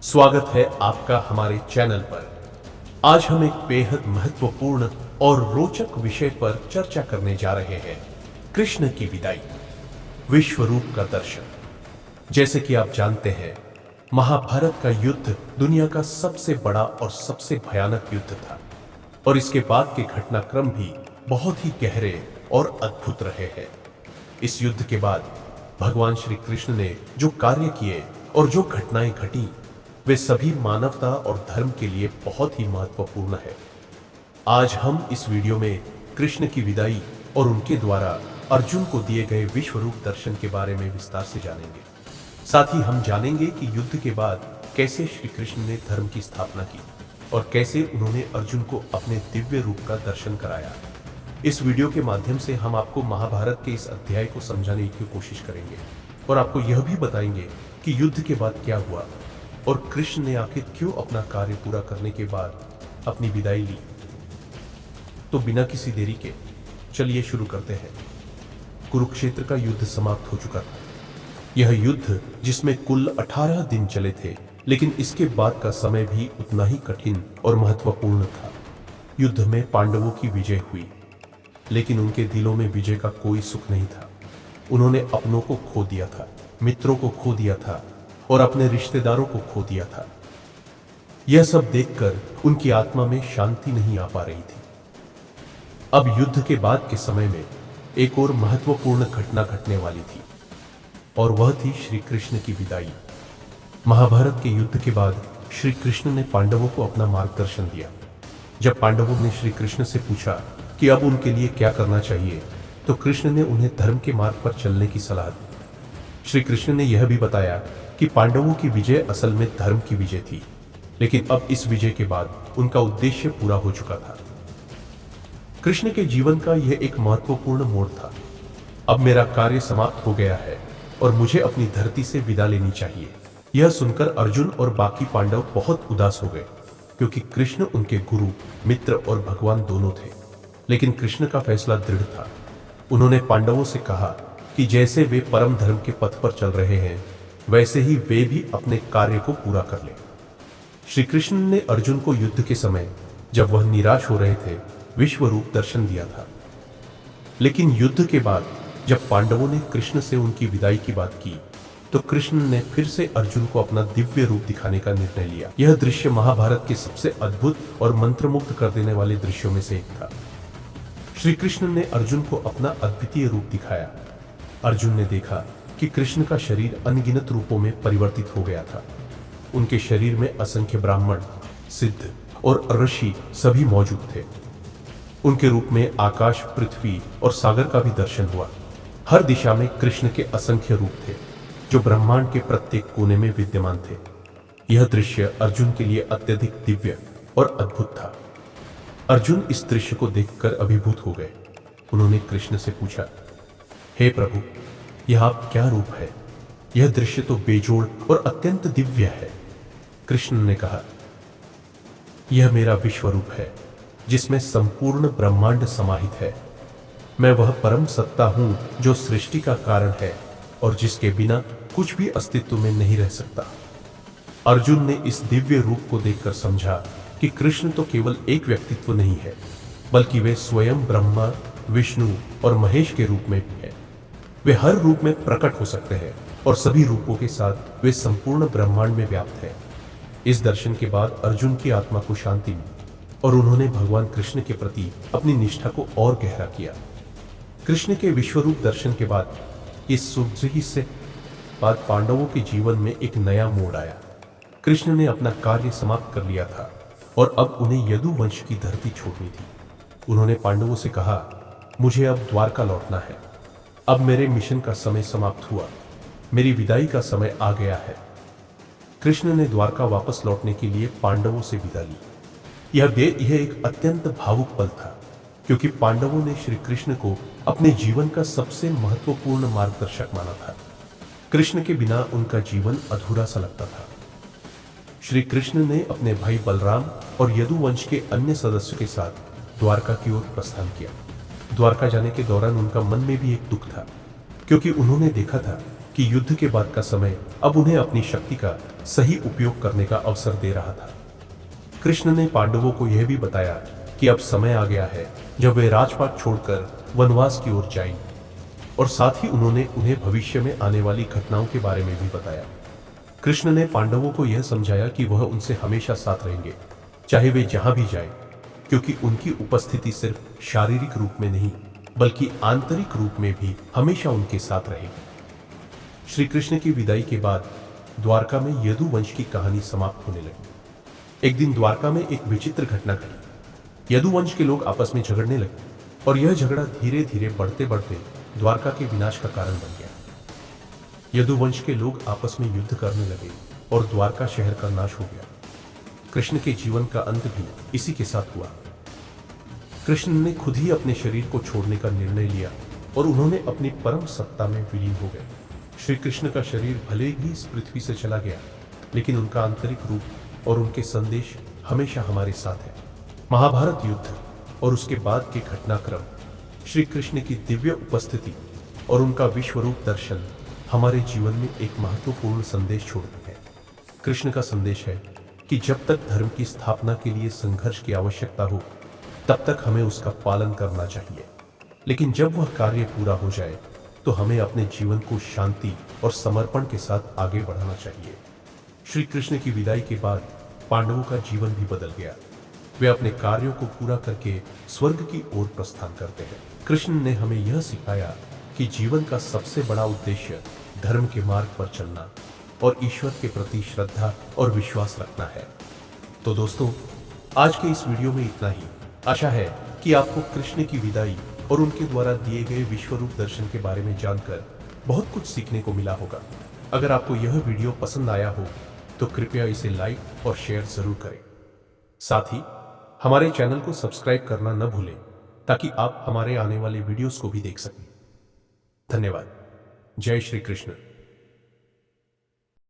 स्वागत है आपका हमारे चैनल पर। आज हम एक बेहद महत्वपूर्ण और रोचक विषय पर चर्चा करने जा रहे हैं, कृष्ण की विदाई, विश्व रूप का दर्शन। जैसे कि आप जानते हैं, महाभारत का युद्ध दुनिया का सबसे बड़ा और सबसे भयानक युद्ध था और इसके बाद के घटनाक्रम भी बहुत ही गहरे और अद्भुत रहे हैं। इस युद्ध के बाद भगवान श्री कृष्ण ने जो कार्य किए और जो घटनाएं घटी, वे सभी मानवता और धर्म के लिए बहुत ही महत्वपूर्ण है। आज हम इस वीडियो में कृष्ण की विदाई और उनके द्वारा अर्जुन को दिए गए विश्व रूप दर्शन के बारे में विस्तार से जानेंगे। साथ ही हम जानेंगे कि युद्ध के बाद कैसे श्री कृष्ण ने धर्म की स्थापना की और कैसे उन्होंने अर्जुन को अपने दिव्य रूप का दर्शन कराया। इस वीडियो के माध्यम से हम आपको महाभारत के इस अध्याय को समझाने की कोशिश करेंगे और आपको यह भी बताएंगे कि युद्ध के बाद क्या हुआ और कृष्ण ने आखिर क्यों अपना कार्य पूरा करने के बाद अपनी विदाई ली। तो बिना किसी देरी के चलिए शुरू करते हैं। कुरुक्षेत्र का युद्ध समाप्त हो चुका था। यह युद्ध जिसमें कुल 18 दिन चले थे, लेकिन इसके बाद का समय भी उतना ही कठिन और महत्वपूर्ण था। युद्ध में पांडवों की विजय हुई, लेकिन उनके दिलों में विजय का कोई सुख नहीं था। उन्होंने अपनों को खो दिया था, मित्रों को खो दिया था और अपने रिश्तेदारों को खो दिया था। यह सब देखकर उनकी आत्मा में शांति नहीं आ पा रही थी। अब युद्ध के बाद के समय में एक और महत्वपूर्ण घटना घटने वाली थी और वह थी श्री कृष्ण की विदाई। महाभारत के युद्ध के बाद श्री कृष्ण ने पांडवों को अपना मार्गदर्शन दिया। जब पांडवों ने श्री कृष्ण से पूछा कि अब उनके लिए क्या करना चाहिए, तो कृष्ण ने उन्हें धर्म के मार्ग पर चलने की सलाह दी। श्री कृष्ण ने यह भी बताया कि पांडवों की विजय असल में धर्म की विजय थी, लेकिन अब इस विजय के बाद उनका उद्देश्य पूरा हो चुका था। कृष्ण के जीवन का यह एक महत्वपूर्ण मोड़ था। अब मेरा कार्य समाप्त हो गया है और मुझे अपनी धरती से विदा लेनी चाहिए। यह सुनकर अर्जुन और बाकी पांडव बहुत उदास हो गए, क्योंकि कृष्ण उनके गुरु, मित्र और भगवान दोनों थे। लेकिन कृष्ण का फैसला दृढ़ था। उन्होंने पांडवों से कहा कि जैसे वे परम धर्म के पथ पर चल रहे हैं, वैसे ही वे भी अपने कार्य को पूरा कर लें। श्री कृष्ण ने अर्जुन को युद्ध के समय, जब वह निराश हो रहे थे, विश्व रूप दर्शन दिया था। लेकिन युद्ध के बाद जब पांडवों ने कृष्ण से उनकी विदाई की बात की, तो कृष्ण ने फिर से अर्जुन को अपना दिव्य रूप दिखाने का निर्णय लिया। यह दृश्य महाभारत के सबसे अद्भुत और मंत्रमुग्ध कर देने वाले दृश्यों में से एक था। श्री कृष्ण ने अर्जुन को अपना अद्वितीय रूप दिखाया। अर्जुन ने देखा कि कृष्ण का शरीर अनगिनत रूपों में परिवर्तित हो गया था। उनके शरीर में असंख्य ब्राह्मण, सिद्ध और ऋषि सभी मौजूद थे। उनके रूप में आकाश, पृथ्वी और सागर का भी दर्शन हुआ। हर दिशा में कृष्ण के असंख्य रूप थे, जो ब्रह्मांड के प्रत्येक कोने में विद्यमान थे। यह दृश्य अर्जुन के लिए अत्यधिक दिव्य और अद्भुत था। अर्जुन इस दृश्य को देखकर अभिभूत हो गए। उन्होंने कृष्ण से पूछा, हे प्रभु, यह आप क्या रूप है? यह दृश्य तो बेजोड़ और अत्यंत दिव्य है। कृष्ण ने कहा, यह मेरा विश्व रूप है, जिसमें संपूर्ण ब्रह्मांड समाहित है। मैं वह परम सत्ता हूं जो सृष्टि का कारण है और जिसके बिना कुछ भी अस्तित्व में नहीं रह सकता। अर्जुन ने इस दिव्य रूप को देखकर समझा कि कृष्ण तो केवल एक व्यक्तित्व नहीं है, बल्कि वे स्वयं ब्रह्मा, विष्णु और महेश के रूप में भी है। वे हर रूप में प्रकट हो सकते हैं और सभी रूपों के साथ वे संपूर्ण ब्रह्मांड में व्याप्त हैं। इस दर्शन के बाद अर्जुन की आत्मा को शांति मिली और उन्होंने भगवान कृष्ण के प्रति अपनी निष्ठा को और गहरा किया। कृष्ण के विश्वरूप दर्शन के बाद इस सुजही से बाद पांडवों के जीवन में एक नया मोड़ आया। कृष्ण ने अपना कार्य समाप्त कर लिया था और अब उन्हें यदुवंश की धरती छोड़नी थी। उन्होंने पांडवों से कहा, मुझे अब द्वारका लौटना है। अब मेरे मिशन का समय समाप्त हुआ। मेरी विदाई का समय आ गया है। कृष्ण ने द्वारका वापस लौटने के लिए पांडवों से विदा ली। यह एक अत्यंत भावुक पल था, क्योंकि पांडवों ने श्री कृष्ण को अपने जीवन का सबसे महत्वपूर्ण मार्गदर्शक माना था। कृष्ण के बिना उनका जीवन अधूरा सा लगता था। श्री कृष्ण ने अपने भाई बलराम और यदुवंश के अन्य सदस्यों के साथ द्वारका की ओर प्रस्थान किया। द्वारका जाने के दौरान उनका मन में भी एक दुख था, क्योंकि उन्होंने देखा था कि युद्ध के बाद का समय अब उन्हें अपनी शक्ति का सही उपयोग करने का अवसर दे रहा था। कृष्ण ने पांडवों को यह भी बताया कि अब समय आ गया है जब वे राजपाट छोड़कर वनवास की ओर जाएंगे, और साथ ही उन्होंने उन्हें भविष्य में आने वाली घटनाओं के बारे में भी बताया। कृष्ण ने पांडवों को यह समझाया कि वह उनसे हमेशा साथ रहेंगे, चाहे वे जहां भी जाएं, क्योंकि उनकी उपस्थिति सिर्फ शारीरिक रूप में नहीं बल्कि आंतरिक रूप में भी हमेशा उनके साथ रहेगी। श्री कृष्ण की विदाई के बाद द्वारका में यदुवंश की कहानी समाप्त होने लगी। एक दिन द्वारका में एक विचित्र घटना घटी। यदुवंश के लोग आपस में झगड़ने लगे और यह झगड़ा धीरे धीरे बढ़ते बढ़ते द्वारका के विनाश का कारण बन गया। यदुवंश के लोग आपस में युद्ध करने लगे और द्वारका शहर का नाश हो गया। कृष्ण के जीवन का अंत भी इसी के साथ हुआ। कृष्ण ने खुद ही अपने शरीर को छोड़ने का निर्णय लिया और उन्होंने अपनी परम सत्ता में विलीन हो गए। श्री कृष्ण का शरीर भले ही इस पृथ्वी से चला गया, लेकिन उनका आंतरिक रूप और उनके संदेश हमेशा हमारे साथ है। महाभारत युद्ध और उसके बाद के घटनाक्रम, श्री कृष्ण की दिव्य उपस्थिति और उनका विश्वरूप दर्शन हमारे जीवन में एक महत्वपूर्ण संदेश छोड़ते हैं। कृष्ण का संदेश है कि जब तक धर्म की स्थापना के लिए संघर्ष की आवश्यकता हो, तब तक हमें उसका पालन करना चाहिए, लेकिन जब वह कार्य पूरा हो जाए तो हमें अपने जीवन को शांति और समर्पण के साथ आगे बढ़ाना चाहिए। श्री कृष्ण की विदाई के बाद पांडवों का जीवन भी बदल गया। वे अपने कार्यों को पूरा करके स्वर्ग की ओर प्रस्थान करते हैं। कृष्ण ने हमें यह सिखाया कि जीवन का सबसे बड़ा उद्देश्य धर्म के मार्ग पर चलना और ईश्वर के प्रति श्रद्धा और विश्वास रखना है। तो दोस्तों, आज के इस वीडियो में इतना ही। आशा है कि आपको कृष्ण की विदाई और उनके द्वारा दिए गए विश्वरूप दर्शन के बारे में जानकर बहुत कुछ सीखने को मिला होगा। अगर आपको यह वीडियो पसंद आया हो तो कृपया इसे लाइक और शेयर जरूर करें। साथ ही हमारे चैनल को सब्सक्राइब करना न भूलें, ताकि आप हमारे आने वाले वीडियोस को भी देख सकें। धन्यवाद। जय श्री कृष्ण।